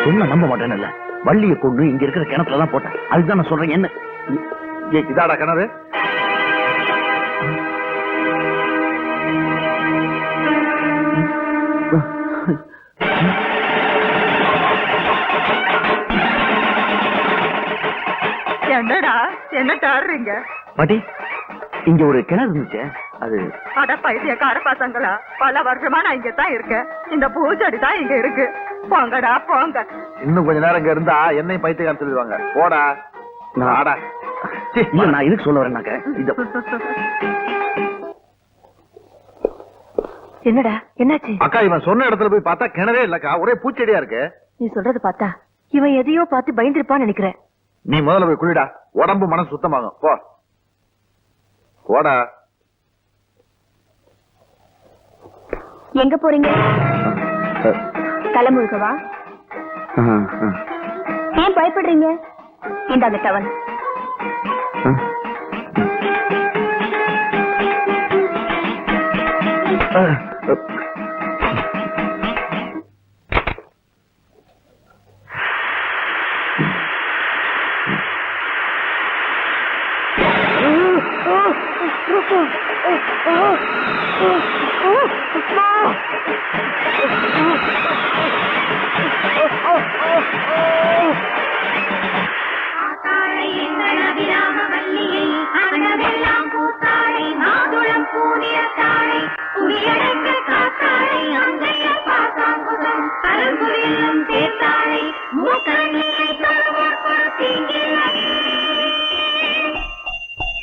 சொன்ன நம்ப மாட்டேன்னு வள்ளியை கொண்டு இங்க இருக்கிற கிணத்துலதான் போட்டேன். அதுதான் நான் சொல்றேன். என்ன இதாடா கிணறு? என்னடா என்ன தாடுறீங்க? பாட்டி, இங்க ஒரு கிணறு இருந்துச்சு. அது அட பைத்தியக்கார பசங்களா, பல வருஷமா நான் இங்க தான் இருக்கேன். இந்த பூச்செடி தான் இங்க இருக்கு. போங்கடா போங்க. இன்னும் கொஞ்ச நேரம் இங்க இருந்தா என்னையும் பைத்தியக்காரன் சொல்லிடுவாங்க. போடா. நான் இதுக்கு சொல்ல வரேன்னாக்க என்னடா என்னாச்சு? அக்கா, இவன் சொன்ன இடத்துல போய் பார்த்தா கிணறே இல்லக்கா, ஒரே பூச்செடியா இருக்கு. நீ சொல்றது பார்த்தா இவன் எதையோ பார்த்து பயந்துருப்பான்னு நினைக்கிறேன். நீ முதல்ல போய் குளிடா, உடம்பு மனசு சுத்தமாகும். போ போடா. எங்க போறீங்க? தலைமுழுக்கவா? ஏன் பயப்படுறீங்க? இந்த அந்த டவல்.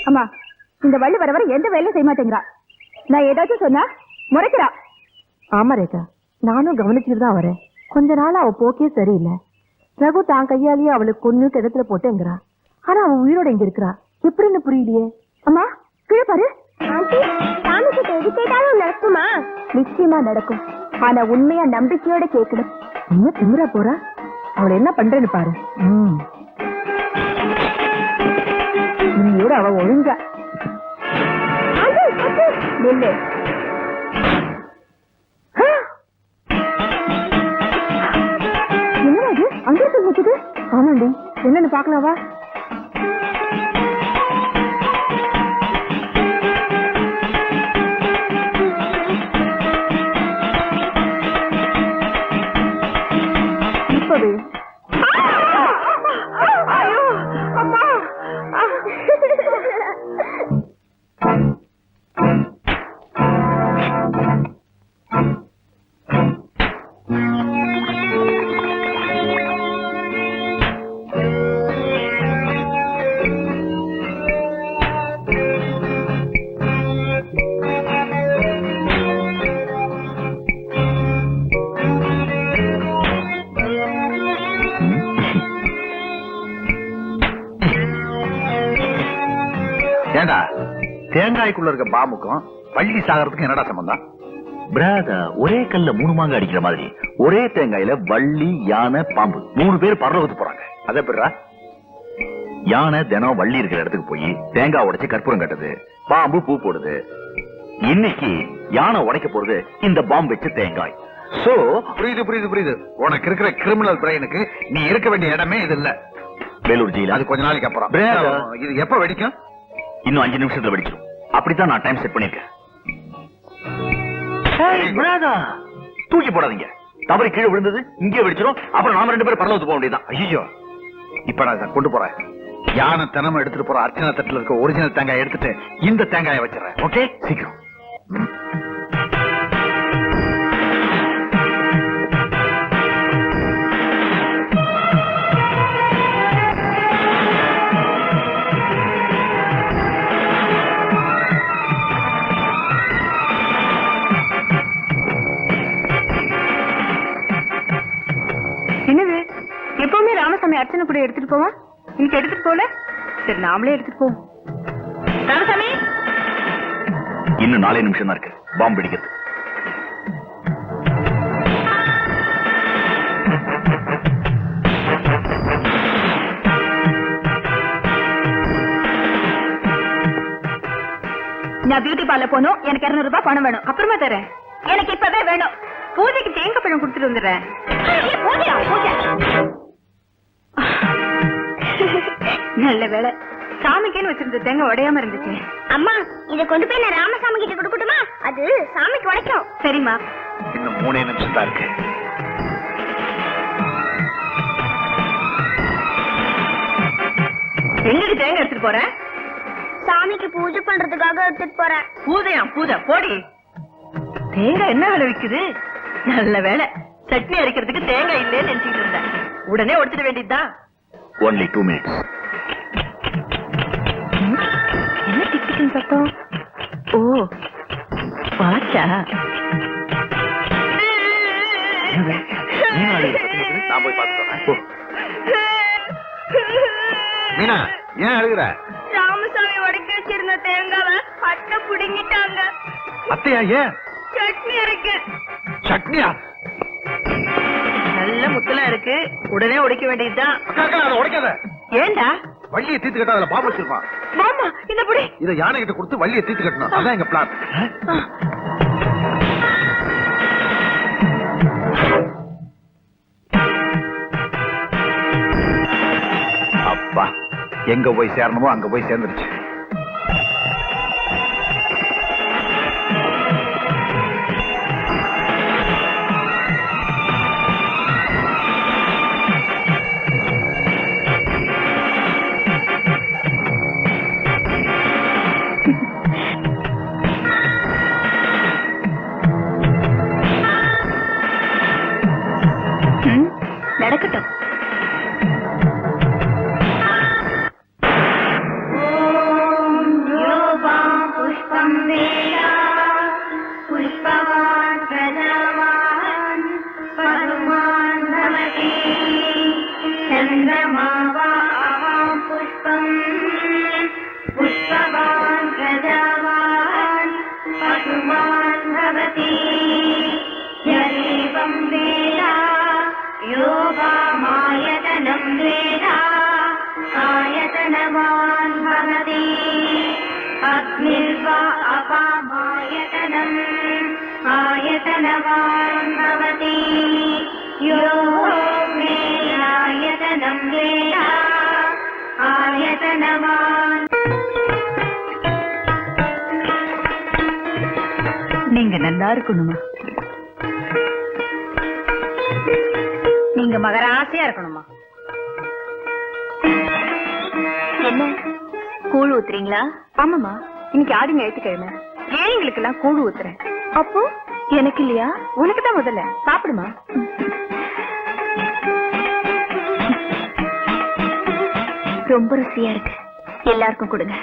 அம்மா, இந்த வள்ளி வர வர எந்த வேலையும் செய்ய மாட்டேங்கிறா. நான் ஏதாச்சும் சொன்னா முறைக்கிறா. ஆமா ரேகா, நானும் கவனிச்சுட்டு தான் வரேன். கொஞ்ச நாள் அவ போக்கே சரியில்லை. ரகு தான் கையாலேயே அவளுக்கு கொன்னு இடத்துல போட்டேங்கிறா. ஆனா அவன் உயிரோட இங்க இருக்கிறா. எப்படின்னு புரியலையே. அம்மா கீழே பாரு. நடக்குமா? நிச்சயமா நடக்கும். ஆனா உண்மையா நம்பிக்கையோட கேட்கணும். இன்னும் திமிரா போறா. அவளை என்ன பண்றேன்னு பாரு. நீயோட அவ ஒழுங்கா நில்லு. என்ன அது அங்கே சொல்லிச்சுது? ஆமாண்டி, என்னன்னு பாக்கலாவா? இப்பவே ஏண்டா, தேங்காய்க்குள்ள இருக்க பாம்புக்கும் வள்ளி சாகறதுக்கும் என்னடா சம்பந்தம்? பிரதர், ஒரே கல்ல 3 மாங்காய் அடிக்கிற மாதிரி ஒரே தேங்காயில வள்ளி, யானை, பாம்பு 3 பேர் பரலோகத்துக்கு போறாங்க. அதை எப்படிடா? யானை தினம் வள்ளி இருக்கிற இடத்துக்கு போய் தேங்காய் உடைச்சு கற்பூரம் கட்டுது, பாம்பு பூ போடுது. இன்னைக்கு யானை உடைக்க போறது இந்த பாம்பு வச்சு தேங்காய். சோ புரியுது புரியுது புரியுது. உனக்கு இருக்கிற கிரிமினல் பிரெயினுக்கு நீ இருக்க வேண்டிய இடமே இது இல்ல. வேலூர் ஜெயில அது கொஞ்ச நாளைக்கு அப்புறம். இது எப்ப வெடிக்கும்? இன்னும் 5 நிமிஷத்துல வெடிச்சிடும். அப்படித்தான் நான் டைம் செட் பண்ணிருக்கேன். தூக்கி போடாதீங்க. தவறி கீழே விழுந்தது இங்கே வெடிச்சிடும். அப்புறம் நாம 2 பேரும் பரலோகத்துக்கு போக வேண்டியதான். ஐயோ, இப்ப நான் கொண்டு போறேன். யானை தினமும் எடுத்துட்டு போற அர்ச்சனை தட்டுல இருக்க ஒரிஜினல் தேங்காய் எடுத்துட்டு இந்த தேங்காயை வச்சிடறேன். ஓகே, சீக்கிரம். என்னது எப்பவுமே ராமசாமி அர்ச்சனை கூட எடுத்துட்டு போவான், இன்னைக்கு எடுத்துட்டு போல. சரி, நாமளே எடுத்துட்டு போவோம். ராமசாமி, இன்னும் 4 நிமிஷம் தான் இருக்கு பாம்பு வெடிக்கிறது. நான் பியூட்டி பார்லர் போகணும். எனக்கு 200 ரூபாய் பணம் வேணும். அப்புறமா தரேன். எனக்கு இப்பவே வேணும். பூஜைக்கு தேங்காய் பழம் கொடுத்துட்டு வந்துடுறேன். நல்ல வேலை, சாமிக்குன்னு வச்சிருந்த தேங்காய் உடையாம இருந்துச்சு. அம்மா, இத கொண்டு போய் நான் ராமசாமி கிட்ட கொடுக்கட்டுமா? அது சாமிக்கு உடைக்கும். சரிம்மா. இன்னும் 3 நிமிஷம் தான் இருக்கு. எங்களுக்கு தேங்காய் எடுத்துட்டு போறேன்? சாமிக்கு பூஜை பண்றதுக்காக எடுத்துட்டு போறேன். பூஜை போடி. தேங்காய் என்ன விலை விக்குது? நல்ல வேலை, சட்னி அரைக்கிறதுக்கு தேங்காய் இல்லைன்னு நினைச்சிட்டு இருந்தேன். உடனே உடைச்சிட வேண்டியதுதான். only 2 minutes. என்ன டிக்கு சத்தம்? ஓ, வாச்சா. நான் போய் பார்த்துக்கிறேன். மீனா, ஏன் அழுகுற? ராமசாமி உடைக்க வச்சிருந்த தேங்காவை அட்டை புடுங்கிட்டாங்க. அத்தையா? ஏன்? சட்னி அரைக்க. சட்னியா? நல்ல முத்தலா இருக்கு, உடனே உடைக்க வேண்டியதுதான். அக்கா, அதை உடைக்காத. ஏண்டா? வள்ளியை தீர்த்து கட்ட அதுல பாம்பு வச்சிருப்பான். மாமா, இந்த புடி. இதை யானை கிட்ட கொடுத்து வள்ளியை தீர்த்து கட்டணும். அதான் எங்க பிளான். அப்பா, எங்க போய் சேரணுமோ அங்க போய் சேர்ந்துருச்சு. நடக்கட்டும். புஷ்பம் வேலா புஷ்பவான் பிரஜாவான் பதுமான் பவதி சந்திரமாவாம் புஷ்பம் புஷ்பவான் பிரஜாவான் பதுமான் பவதி யதேவம் வேலா யோகாமாயதனம் வேலா ஆயதனவான் பவதி அக்னிர்வா அபாமாயதனம் ஆயதனவான் பவதி யோ மேலாயதனம் வேலா ஆயதனவான். நீங்க நல்லா இருக்கணுமா? நீங்க மகராசியா இருக்கணுமா? என்ன கூழ் ஊத்துறீங்களா? ஆமாமா, இன்னைக்கு ஆடி ஞாயிற்றுக்கிழமை, ஏழைங்களுக்கு எல்லாம் கூழ் ஊத்துறேன். அப்போ எனக்கு இல்லையா? உனக்கு தான் முதல்ல. சாப்பிடுமா. ரொம்ப ருசியா இருக்கு, எல்லாருக்கும் கொடுங்க.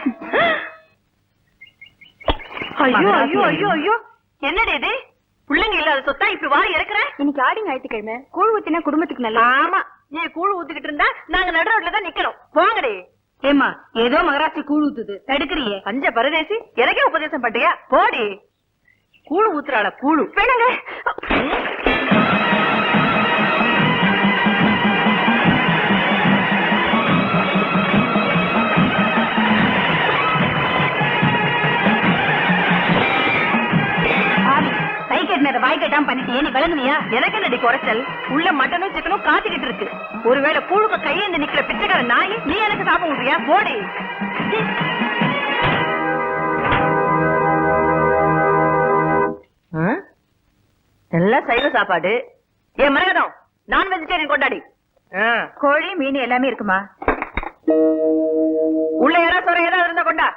ஐயோ ஐயோ ஐயோ ஐயோ, என்னடி இது? பிள்ளைங்க இல்லாத சொத்தா இப்படி வாரி இறக்குற? இன்னைக்கு ஆடி ஞாயிற்றுக்கிழமை, கூழ் ஊத்தினா குடும்பத்துக்கு நல்லா. ஆமா, நீ கூழ் ஊத்திக்கிட்டு இருந்தா நாங்க நடு ரோட்ல தான் நிக்கிறோம். போங்கடி. ஏமா, ஏதோ மகராசி கூழ் ஊத்துது, தடுக்கிறியே. பஞ்ச பரதேசி, எனக்கே உபதேசம் பண்றியா? போடி. கூழ் ஊத்துறாள கூழு வேணுங்க. வாய் கட்டாம பண்ணிட்டியே, நீ விளங்குவியா? எனக்கு என்னடி குறைச்சல்? உள்ள மட்டனும் சிக்கனும் காத்துக்கிட்டு இருக்கு. ஒருவேளை கூழுக்க கையேந்து நிக்கிற பிச்சைக்கார நாய் நீ எனக்கு சாப்பிட முடியா? போடி. எல்லாம் சைவ சாப்பாடு. ஏன் மரகதம், நான் வெஜிடேரியன் கொண்டாடி. கோழி மீன் எல்லாமே இருக்குமா? உள்ள யாரா சொல்ற ஏதாவது இருந்தா கொண்டா.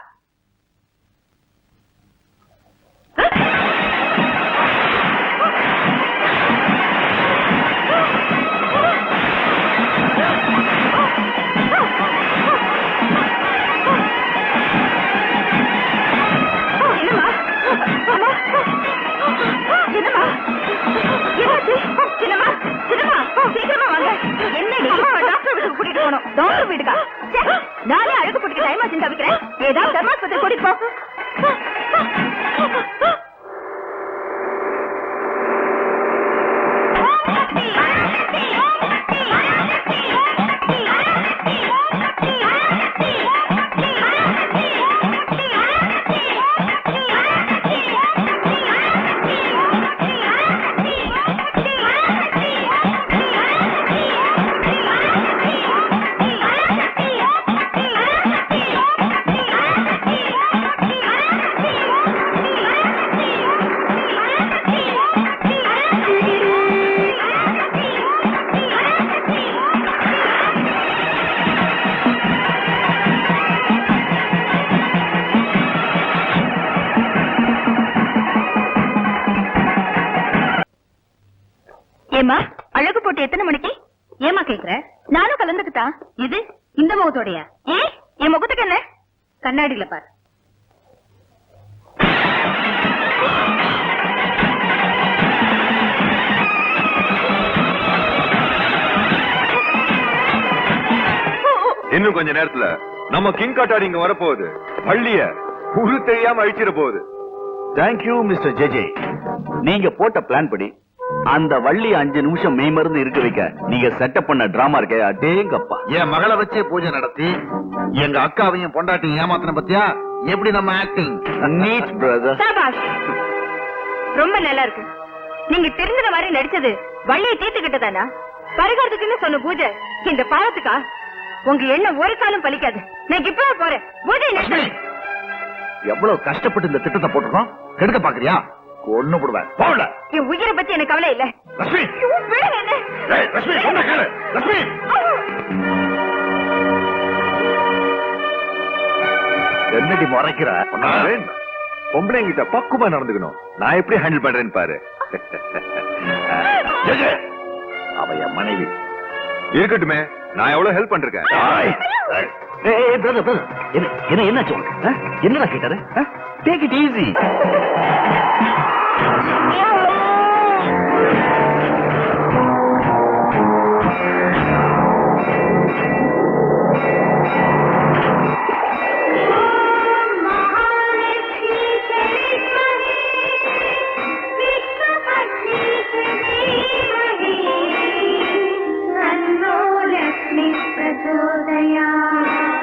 டாக்டர் வீட்டுக்கா? நானே அழுக்கு போட்டுக்க டைம் ஆச்சுன்னு தவிக்கிறேன். ஏதாவது தர்மாஸ்பத்திரி கூட்டிட்டு போ. அழகு போட்டு எத்தனை மணிக்கு? ஏமா கேக்குற? நானும் கலந்துக்கிட்டா. இது இந்த முகத்தோடைய? என் முகத்துக்கு என்ன? கண்ணாடியில பாரு. இன்னும் கொஞ்ச நேரத்துல நம்ம கிங் காட்டாடி இங்க வரப்போகுது. பள்ளிய உரு தெரியாம அழிச்சிட போகுது. Thank you mister JJ. நீங்க போட்ட பிளான் படி அந்த வள்ளி 5 நிமிஷம் மெய் மருந்து இருக்க வைக்க நீங்க செட்டப் பண்ண டிராமா இருக்கே, அடேங்கப்பா. என் மகளை வச்சே பூஜை நடத்தி எங்க அக்காவையும் பொண்டாட்டியும் ஏமாத்தின பத்தியா? எப்படி நம்ம ஆக்டிங்? NEET brother. சபாஷ், ரொம்ப நல்லா இருக்கு. நீங்க தெரிஞ்ச மாதிரி நடிச்சது வள்ளியை தீர்த்துக்கிட்டதானா? பரிகாரத்துக்குன்னு சொன்ன பூஜை இந்த பாவத்துக்கா? உங்க எண்ணம் ஒரு காலம் பலிக்காது. நான் இப்பவே போறேன். பூஜை நிறுத்து. எவ்வளவு கஷ்டப்பட்டு இந்த திட்டத்தை போட்டுருக்கோம், கெடுக்க பாக்குறியா? ஒண்ணு போடுவேன். போகல. என் உயிரை பத்தி எனக்கு கவலை இல்ல. லட்சுமி, விடுங்க என்ன. ஏய், லட்சுமி, சொன்னா கேளு. லட்சுமி, என்னடி முறைக்கிற? பொம்பளைங்கிட்ட பக்குவமா நடந்துக்கணும். நான் எப்படி ஹேண்டில் பண்றேன்னு பாரு. ஜெஜே, அவ என் மனைவி. இருக்கட்டுமே, நான் எவ்வளவு ஹெல்ப் பண்றேன். பிரதர், என்ன என்னாச்சு உனக்கு? என்னடா கேட்டாரு? Take it easy. लक्ष्मी प्रचोदयात्।